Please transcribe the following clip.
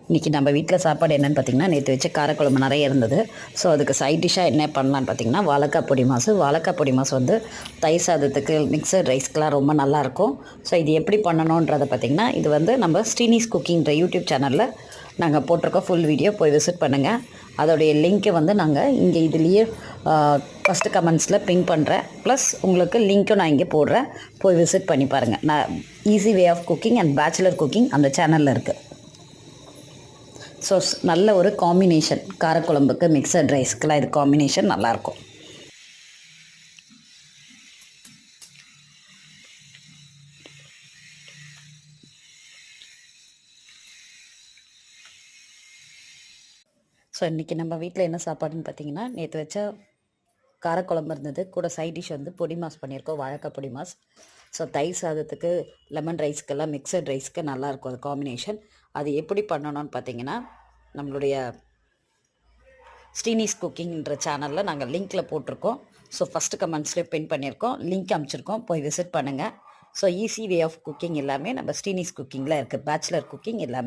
இன்றைக்கி நம்ம வீட்டில் சாப்பாடு என்னென்னு பார்த்திங்கன்னா, நேற்று வச்ச காரக்குழம்பு நிறைய இருந்தது. ஸோ அதுக்கு சைட் டிஷ்ஷாக என்ன பண்ணலான்னு பார்த்திங்கன்னா, வாழைக்காய் பொடி மாசு. வாழைக்காய் பொடி மாசு வந்து தயிர் சாதத்துக்கு, மிக்சட் ரைஸ்க்கெலாம் ரொம்ப நல்லாயிருக்கும். ஸோ இது எப்படி பண்ணணுன்றதை பார்த்திங்கன்னா, இது வந்து நம்ம ஸ்ரீனிஸ் குக்கிங்கிற யூடியூப் சேனலில் நாங்கள் போட்டிருக்கோம். ஃபுல் வீடியோ போய் விசிட் பண்ணுங்கள். அதோடைய லிங்க்கை வந்து நாங்கள் இங்கே இதுலேயே ஃபஸ்ட்டு கமெண்ட்ஸில் பின் பண்ணுறேன். ப்ளஸ் உங்களுக்கு லிங்க்கும் நான் இங்கே போடுறேன். போய் விசிட் பண்ணி பாருங்கள். நான் easy way of cooking and bachelor cooking அந்த சேனலில் இருக்குது. ஸோ நல்ல ஒரு காம்பினேஷன், காரக்குழம்புக்கு மிக்சட் ரைஸ்க்கெலாம் இது காம்பினேஷன் நல்லாயிருக்கும். ஸோ இன்றைக்கி நம்ம வீட்டில் என்ன சாப்பாடுன்னு பார்த்தீங்கன்னா, நேற்று வச்ச காரக்குழம்பு இருந்தது. கூட சைட் டிஷ் வந்து பொடி மாஸ் பண்ணியிருக்கோம், வாழைக்காய் பொடி மாஸ். ஸோ தயிர் சாதத்துக்கு, லெமன் ரைஸ்க்கெல்லாம் மிக்சட் ரைஸ்க்கு நல்லாயிருக்கும் அது காம்பினேஷன். அது எப்படி பண்ணணும்னு பார்த்தீங்கன்னா, நம்மளுடைய ஸ்ரீனிஸ் குக்கிங்ன்ற சேனலில் நாங்கள் லிங்க்கில் போட்டிருக்கோம். ஸோ ஃபஸ்ட்டு கமெண்ட்ஸ்லேயே பின் பண்ணியிருக்கோம், லிங்க் அனுப்பிச்சிருக்கோம், போய் விசிட் பண்ணுங்கள். So easy way of cooking எல்லாமே நம்ம ஸ்ரீனிஸ் குக்கிங்கில் இருக்குது. பேச்சுலர் குக்கிங் எல்லாமே